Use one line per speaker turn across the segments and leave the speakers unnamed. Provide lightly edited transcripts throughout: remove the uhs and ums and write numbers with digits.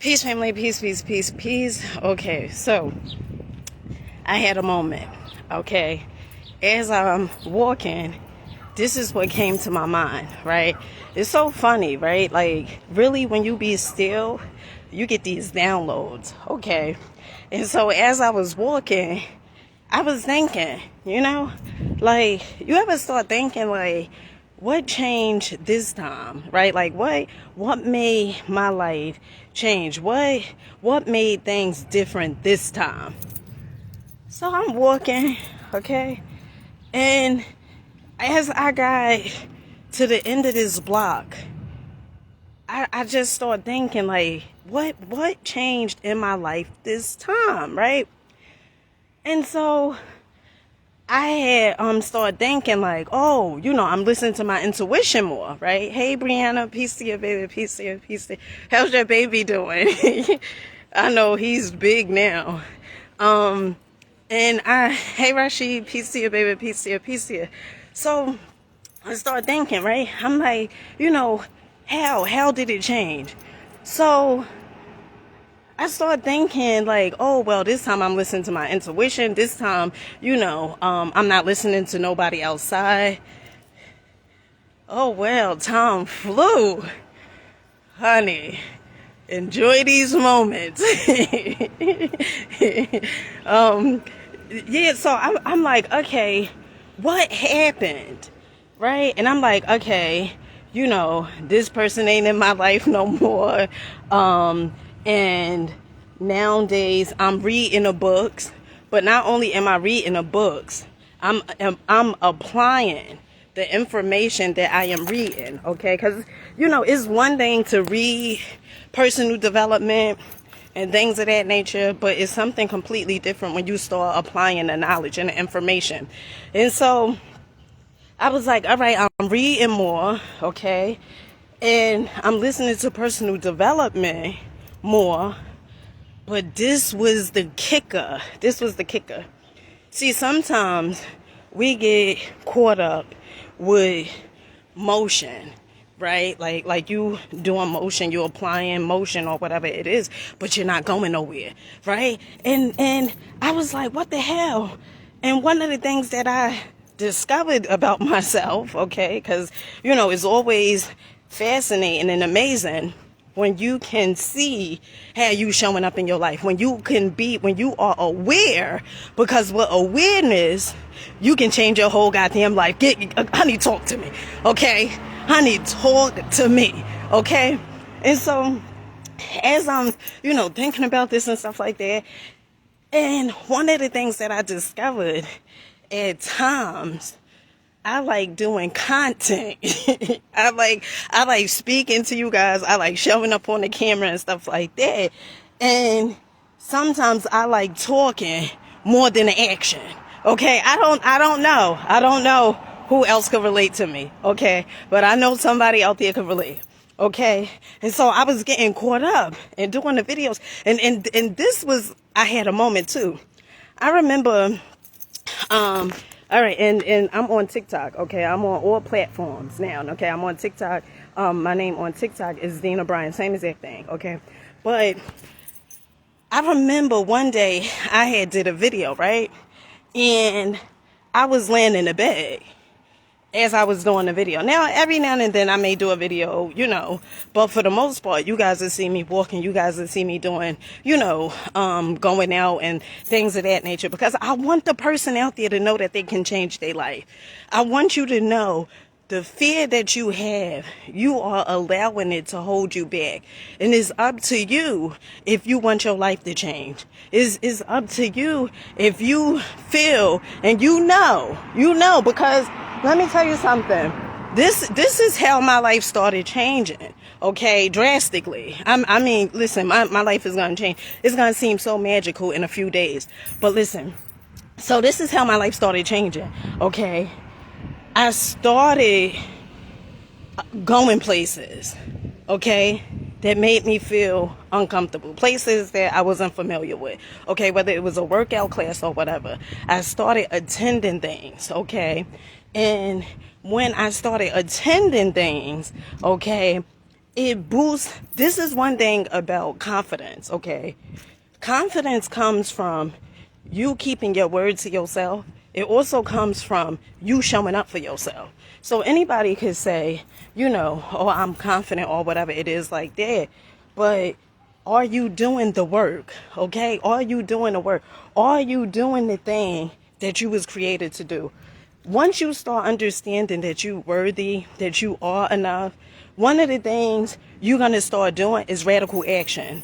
Peace, family, peace, peace, peace, peace. Okay, so I had a moment. Okay, as I'm walking, this is what came to my mind, right? It's so funny, right? Like, really, when you be still, you get these downloads, okay? And so as I was walking, I was thinking, like, you ever start thinking, like, what changed this time, right? Like, what made my life change? What made things different this time? So I'm walking, okay? And as I got to the end of this block, I just started thinking, like, what changed in my life this time, right? And so I had started thinking, like, oh, I'm listening to my intuition more, right? Hey, Brianna, peace to you, baby, peace to you, peace to you. How's your baby doing? I know he's big now. Hey, Rashid, peace to you, baby, peace to you, peace to you. So I started thinking, right? I'm like, how did it change? So I started thinking, like, oh, well, this time I'm listening to my intuition. This time, I'm not listening to nobody outside. Oh, well, time flew. Honey, enjoy these moments. Yeah, so I'm like, okay, what happened? Right? And I'm like, okay, this person ain't in my life no more. And nowadays I'm reading the books, but not only am I reading the books, I'm applying the information that I am reading, okay? Because, it's one thing to read personal development and things of that nature, but it's something completely different when you start applying the knowledge and the information. And so I was like, all right, I'm reading more, okay? And I'm listening to personal development more. But this was the kicker. See, sometimes we get caught up with motion, right? Like you doing motion, you're applying motion or whatever it is, but you're not going nowhere, right? And I was like, what the hell? And one of the things that I discovered about myself, okay, because, it's always fascinating and amazing when you can see how you showing up in your life, when you are aware, because with awareness, you can change your whole goddamn life. Honey, talk to me, okay? Honey, talk to me, okay? And so, as I'm, thinking about this and stuff like that, and one of the things that I discovered at times, I like doing content. I like speaking to you guys. I like showing up on the camera and stuff like that. And sometimes I like talking more than the action. Okay, I don't know. I don't know who else could relate to me. Okay, but I know somebody out there could relate. Okay, and so I was getting caught up and doing the videos, and this was, I had a moment too. I remember, all right, and I'm on TikTok, okay? I'm on all platforms now, okay? I'm on TikTok. My name on TikTok is Dina Bryan, same exact thing, okay? But I remember one day I had did a video, right? And I was laying in the bed as I was doing the video. Now, every now and then I may do a video, but for the most part, you guys will see me walking, you guys will see me doing, going out and things of that nature, because I want the person out there to know that they can change their life. I want you to know the fear that you have, you are allowing it to hold you back. And it's up to you if you want your life to change. It's up to you if you feel and because let me tell you something. This is how my life started changing. Okay, drastically. I mean, listen, my life is going to change. It's going to seem so magical in a few days. But listen, so this is how my life started changing. Okay. I started going places, okay, that made me feel uncomfortable. Places that I wasn't familiar with, okay, whether it was a workout class or whatever. I started attending things, okay, and when I started attending things, okay, it boosts. This is one thing about confidence, okay? Confidence comes from you keeping your word to yourself. It also comes from you showing up for yourself. So anybody could say, oh, I'm confident or whatever it is like that. But are you doing the work? Okay? Are you doing the work? Are you doing the thing that you was created to do? Once you start understanding that you're worthy, that you are enough, one of the things you're going to start doing is radical action.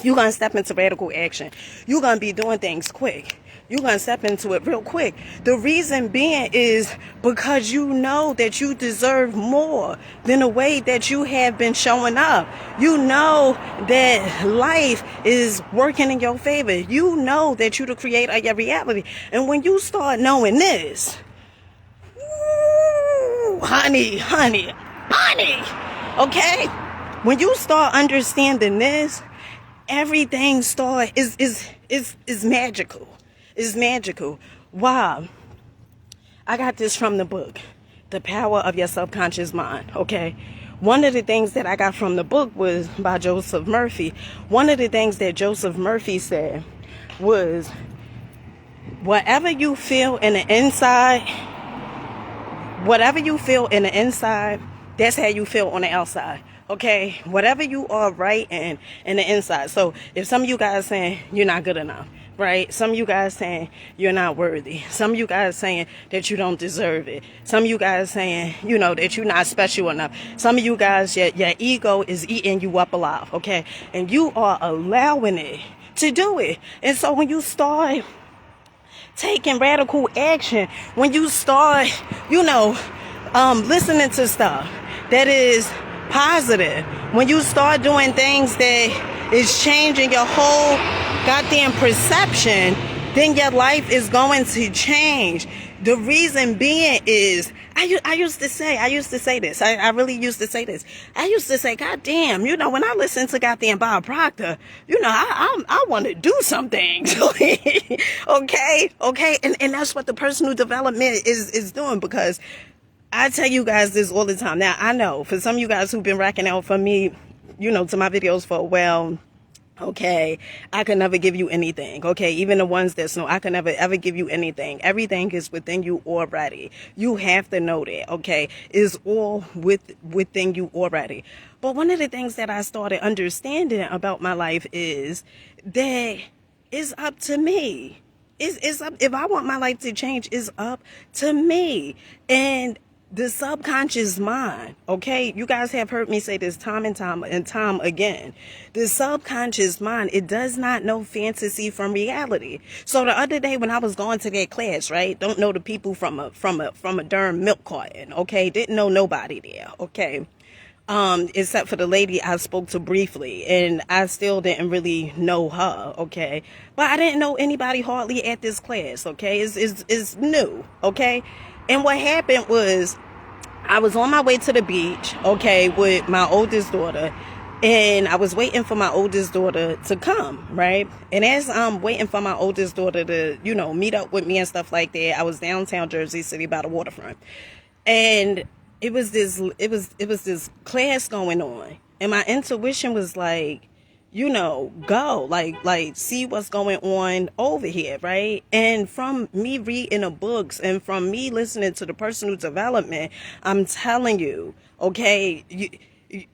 You're going to step into radical action. You're going to be doing things quick. You're going to step into it real quick. The reason being is because you know that you deserve more than the way that you have been showing up. You know that life is working in your favor. You know that you're the creator of your reality. And when you start knowing this, ooh, honey, okay? When you start understanding this, everything is magical. It's magical. Wow. I got this from the book, The Power of Your Subconscious Mind, okay? One of the things that I got from the book was by Joseph Murphy. One of the things that Joseph Murphy said was, whatever you feel in the inside, that's how you feel on the outside. Okay, whatever you are right in the inside. So if some of you guys saying you're not good enough, right? Some of you guys saying you're not worthy. Some of you guys saying that you don't deserve it. Some of you guys saying, that you're not special enough. Some of you guys, your ego is eating you up alive, okay? And you are allowing it to do it. And so when you start taking radical action, when you start, listening to stuff that is positive, when you start doing things that is changing your whole goddamn perception, then your life is going to change. The reason being is, I used to say this. I really used to say this. I used to say, God damn, when I listen to goddamn Bob Proctor, I want to do some things. Okay. And that's what the personal development is doing, because I tell you guys this all the time. Now, I know for some of you guys who've been racking out for me, to my videos for a while, okay, I can never give you anything. Okay, even the ones that know, I can never ever give you anything. Everything is within you already. You have to know that. Okay, it's all within you already. But one of the things that I started understanding about my life is that it's up to me. It's up. If I want my life to change, it's up to me. And the subconscious mind, okay? You guys have heard me say this time and time again. The subconscious mind, it does not know fantasy from reality. So the other day when I was going to that class, right? Don't know the people from a darn milk carton, okay? Didn't know nobody there, okay? Except for the lady I spoke to briefly, and I still didn't really know her, okay? But I didn't know anybody hardly at this class, okay? It's new, okay? And what happened was, I was on my way to the beach, okay, with my oldest daughter, and I was waiting for my oldest daughter to come, right? And as I'm waiting for my oldest daughter to, meet up with me and stuff like that, I was downtown Jersey City by the waterfront, and it was this class going on, and my intuition was like, go, like, see what's going on over here, right? And from me reading the books and from me listening to the personal development, I'm telling you, okay,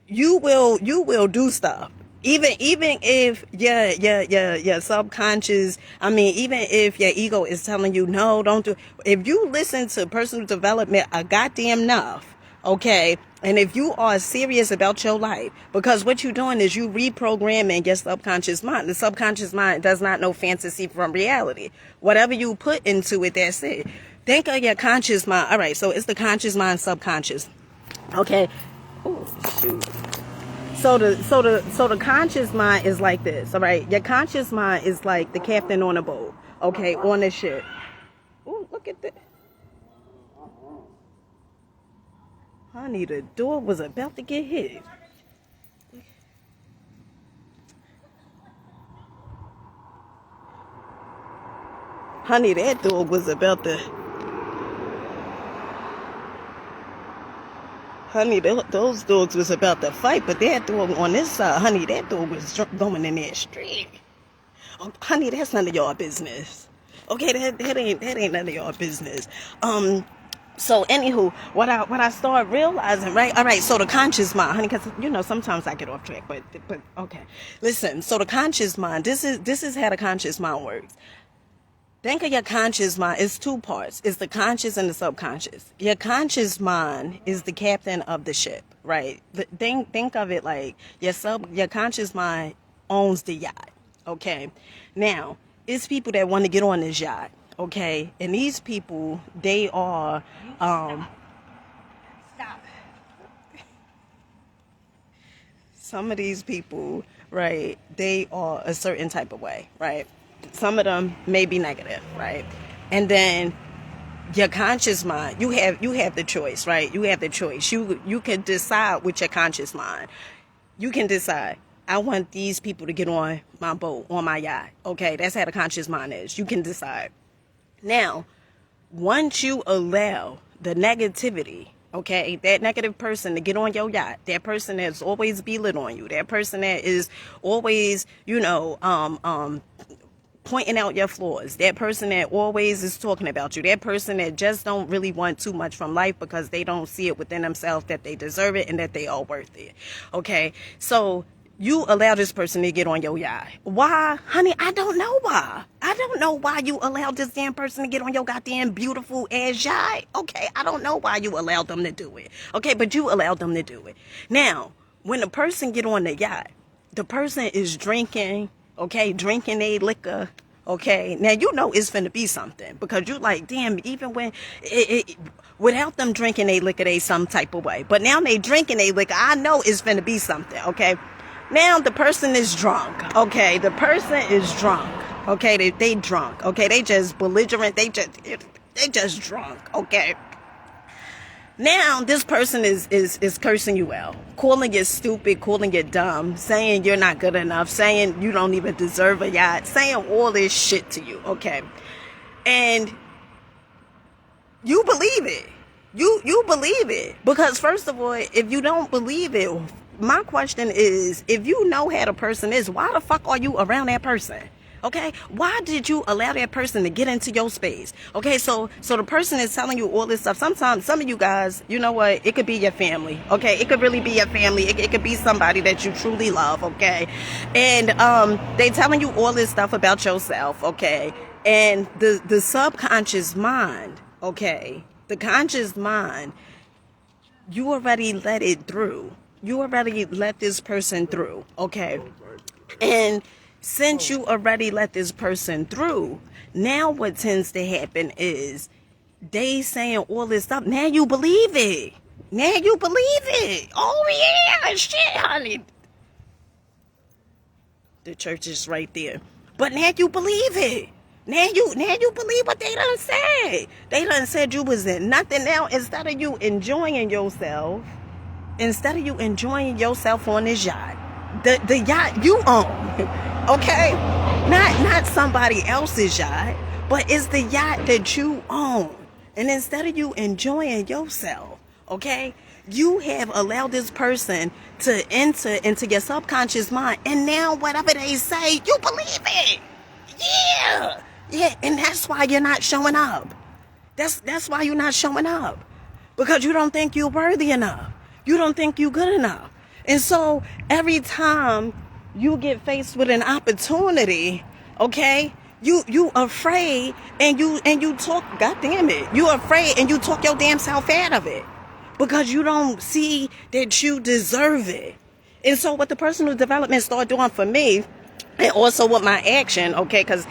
you will do stuff. Even if your subconscious, even if your ego is telling you, no, don't do, if you listen to personal development a goddamn enough, okay, and if you are serious about your life, because what you're doing is you reprogramming your subconscious mind. The subconscious mind does not know fantasy from reality. Whatever you put into it, that's it. Think of your conscious mind. All right, so it's the conscious mind, subconscious. Okay. Oh shoot. So the conscious mind is like this. All right, your conscious mind is like the captain on a boat. Okay, on the ship. Oh, look at that. Honey, the door was about to get hit. Honey, that door was about to... Honey, those dogs was about to fight, but that dog on this side, honey, that dog was going in that street. Oh, honey, that's none of y'all business. Okay, that ain't none of y'all business. So anywho, what I started realizing, right? All right, so the conscious mind, honey, because sometimes I get off track, but okay. Listen, so the conscious mind, this is how the conscious mind works. Think of your conscious mind. It's two parts. It's the conscious and the subconscious. Your conscious mind is the captain of the ship, right? Think of it like your conscious mind owns the yacht, okay? Now, it's people that want to get on this yacht, okay? And these people, they are... Stop. Some of these people, right, they are a certain type of way, right? Some of them may be negative, right? And then your conscious mind, you have the choice, right? You have the choice. You can decide with your conscious mind. You can decide, I want these people to get on my boat, on my yacht. Okay, that's how the conscious mind is. You can decide. Now, once you allow the negativity, okay, that negative person to get on your yacht, that person that's always belittling you, that person that is always, pointing out your flaws, that person that always is talking about you, that person that just don't really want too much from life because they don't see it within themselves that they deserve it and that they are worth it. Okay, so you allow this person to get on your yacht. Why? Honey, I don't know why. I don't know why you allowed this damn person to get on your goddamn beautiful ass yacht. Okay, I don't know why you allowed them to do it. Okay, but you allowed them to do it. Now, when the person get on the yacht, the person is drinking, okay, drinking a liquor, okay. Now, it's finna be something because you like, damn, even when without them drinking a liquor, they some type of way. But now they drinking a liquor, I know it's finna be something, okay. Now the person is drunk, okay. The person is drunk, okay. They drunk, okay. They just belligerent. They just drunk, okay. Now this person is cursing you out, calling you stupid, calling you dumb, saying you're not good enough, saying you don't even deserve a yacht, saying all this shit to you, okay? And you believe it. You believe it. Because first of all, if you don't believe it, my question is, if you know how the person is, why the fuck are you around that person? Okay, why did you allow that person to get into your space? Okay, so the person is telling you all this stuff. Sometimes some of you guys, you know what, it could be your family. Okay, it could really be your family. It could be somebody that you truly love. Okay, and they telling you all this stuff about yourself. Okay, and the subconscious mind, okay, the conscious mind, you already let it through. You already let this person through. Okay, and since you already let this person through, now what tends to happen is they saying all this stuff. Now you believe it. Now you believe it. Oh yeah, shit, honey. The church is right there. But now you believe it. Now you believe what they done said. They done said you was in nothing. Now instead of you enjoying yourself on this yacht, the yacht you own. Okay, not somebody else's yacht, but it's the yacht that you own. And instead of you enjoying yourself, okay, you have allowed this person to enter into your subconscious mind, and now whatever they say, you believe it. Yeah, and that's why you're not showing up. That's why you're not showing up, because you don't think you're worthy enough. You don't think you're good enough, and so every time you get faced with an opportunity, okay, you afraid and you talk, God damn it, you afraid and you talk your damn self out of it because you don't see that you deserve it. And so what the personal development started doing for me, and also with my action, okay, because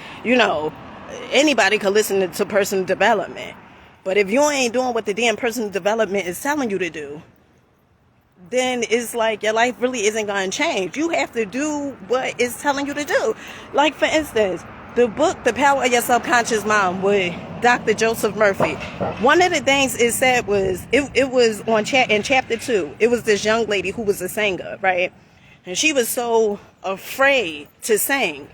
anybody could listen to personal development, but if you ain't doing what the damn personal development is telling you to do, then it's like your life really isn't going to change. You have to do what it's telling you to do. Like, for instance, the book, The Power of Your Subconscious Mind, with Dr. Joseph Murphy. One of the things it said was, it was in chapter 2. It was this young lady who was a singer, right? And she was so afraid to sing.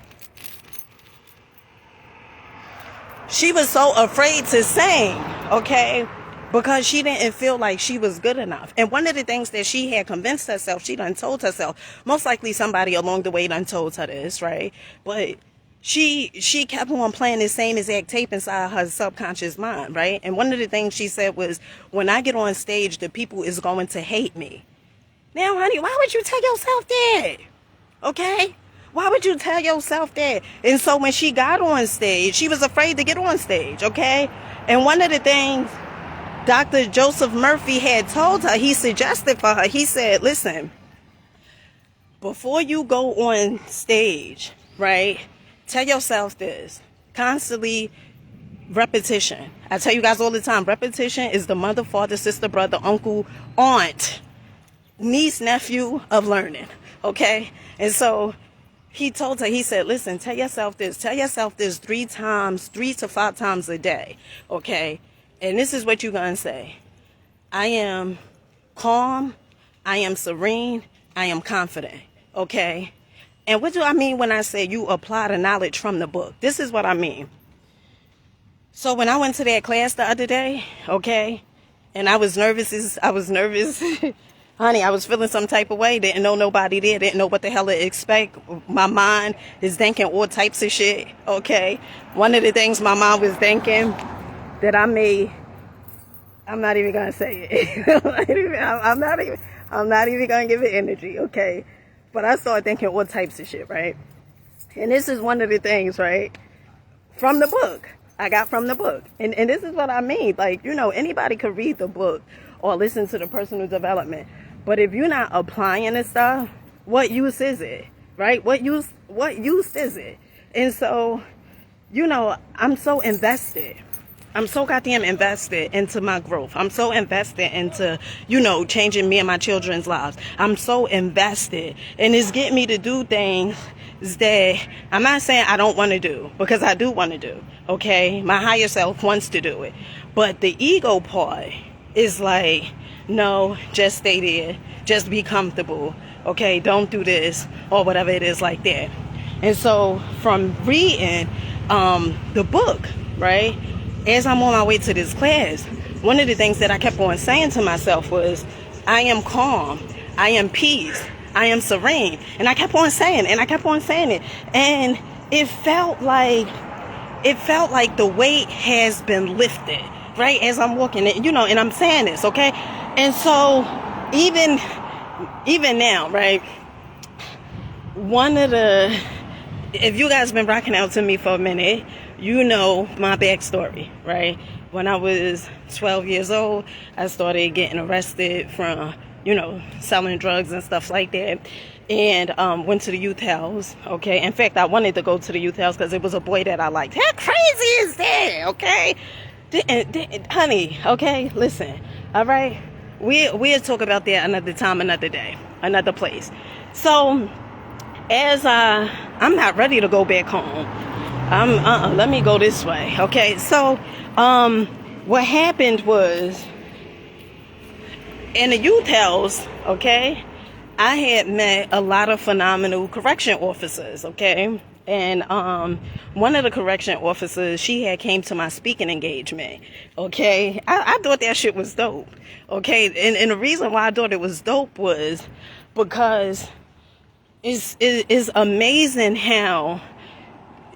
She was so afraid to sing, okay? because she didn't feel like she was good enough. And one of the things that she had convinced herself, she done told herself, most likely somebody along the way done told her this, right? But she kept on playing the same exact tape inside her subconscious mind, right? And one of the things she said was, when I get on stage, the people is going to hate me. Now, honey, why would you tell yourself that? Okay? Why would you tell yourself that? And so when she got on stage, she was afraid to get on stage, okay? And one of the things Dr. Joseph Murphy had told her, he suggested for her, he said, listen, before you go on stage, right, tell yourself this, constantly repetition. I tell you guys all the time, repetition is the mother, father, sister, brother, uncle, aunt, niece, nephew of learning, okay? And so he told her, he said, listen, tell yourself this 3 to 5 times a day, okay? And this is what you're going to say. I am calm, I am serene, I am confident, okay? And what do I mean when I say you apply the knowledge from the book? This is what I mean. So when I went to that class the other day, okay, and I was nervous, honey, I was feeling some type of way. Didn't know nobody there. Didn't know what the hell to expect. My mind is thinking all types of shit. Okay. One of the things my mind was thinking that I'm not even going to say it. I'm not even going to give it energy. Okay. But I started thinking all types of shit, right? And this is one of the things, right? From the book. I got from the book. And this is what I mean. Like, you know, anybody could read the book or listen to the personal development. But if you're not applying this stuff, what use is it? Right? What use is it? And so, you know, I'm so invested. I'm so goddamn invested into my growth. I'm so invested into, you know, changing me and my children's lives. I'm so invested. And it's getting me to do things that I'm not saying I don't want to do, because I do want to do. Okay? My higher self wants to do it. But the ego part is like, no, just stay there. Just be comfortable. Okay? Don't do this or whatever it is like that. And so from reading the book, right, as I'm on my way to this class, one of the things that I kept on saying to myself was, I am calm, I am peace, I am serene. And I kept on saying it. And it felt like the weight has been lifted, right, as I'm walking it, you know, and I'm saying this, okay? And so even now, right, if you guys been rocking out to me for a minute, you know my backstory, right? When I was 12 years old, I started getting arrested from, you know, selling drugs and stuff like that. And went to the youth house, okay? In fact, I wanted to go to the youth house because it was a boy that I liked. How crazy is that, okay? Honey, okay, listen, all right? We'll talk about that another time, another day, another place. So, as I'm not ready to go back home. Let me go this way, okay? So, what happened was, in the youth house, okay, I had met a lot of phenomenal correction officers, okay? And one of the correction officers, she had came to my speaking engagement, okay? I thought that shit was dope, okay? And the reason why I thought it was dope was because it's amazing how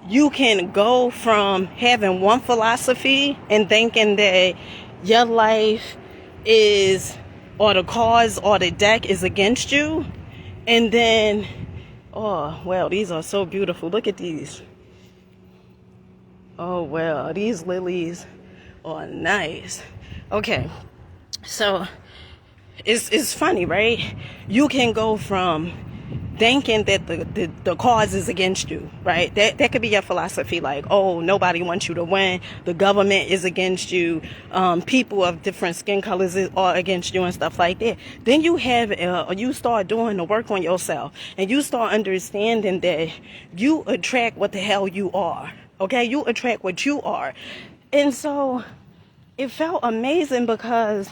you can go from having one philosophy and thinking that your life is, or the cards or the deck is against you, and then, oh, well, these are so beautiful. Look at these. Oh, well, these lilies are nice. Okay, so it's funny, right? You can go from thinking that the cause is against you, right? That could be your philosophy, like, oh, nobody wants you to win, the government is against you, people of different skin colors are against you and stuff like that. Then you start doing the work on yourself, and you start understanding that you attract what the hell you are, okay? You attract what you are. And so it felt amazing because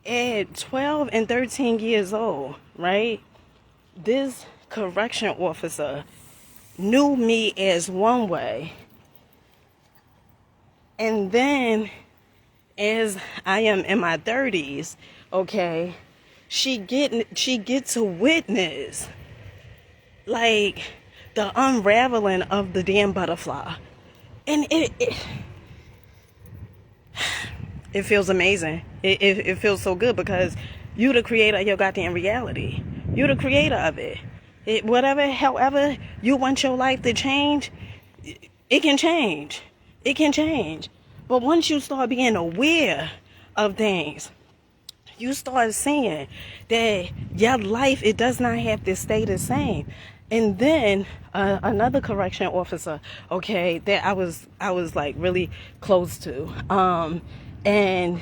at 12 and 13 years old, right, this correction officer knew me as one way, and then as I am in my 30s, okay, she get to witness like the unraveling of the damn butterfly. And it feels amazing. It feels so good because you the creator of your goddamn reality. You the creator of it. However you want your life to change, it can change. It can change. But once you start being aware of things, you start seeing that your life, it does not have to stay the same. And then another correction officer, okay, that I was like really close to, and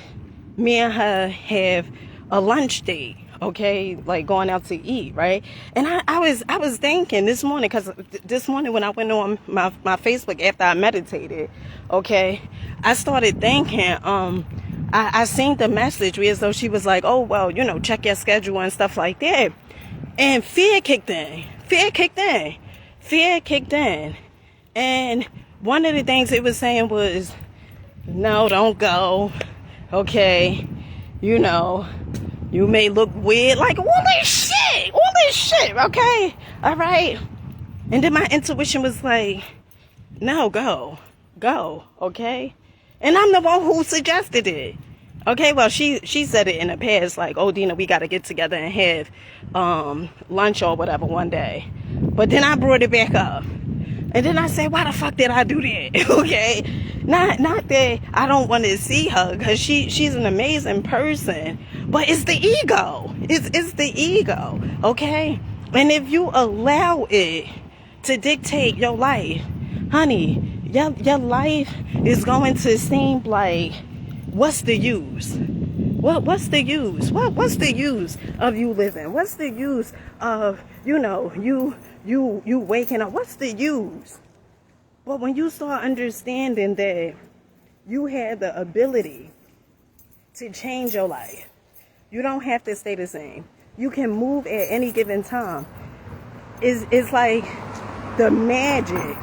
me and her have a lunch date, okay, like going out to eat, right? And I was thinking this morning, because this morning when I went on my Facebook after I meditated, okay, I started thinking, I seen the message where as though she was like, oh, well, you know, check your schedule and stuff like that. And fear kicked in. And one of the things it was saying was, no, don't go. Okay. You know, you may look weird. Like all this shit. Okay. All right. And then my intuition was like, no, go. Okay. And I'm the one who suggested it. Okay, well, she said it in the past, like, oh, Dina, we got to get together and have lunch or whatever one day. But then I brought it back up. And then I said, why the fuck did I do that? Okay? Not that I don't want to see her, because she's an amazing person. But it's the ego. It's the ego. Okay? And if you allow it to dictate your life, honey, your life is going to seem like, what's the use? What's the use? What's the use of you living? What's the use of, you know, you waking up? What's the use? But when you start understanding that you have the ability to change your life, you don't have to stay the same. You can move at any given time. It's like the magic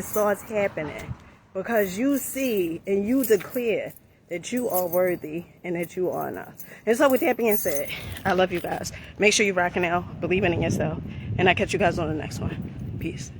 starts happening because you see and you declare that you are worthy and that you are enough. And so with that being said, I love you guys. Make sure you're rocking out, believing in yourself, and I'll catch you guys on the next one. Peace.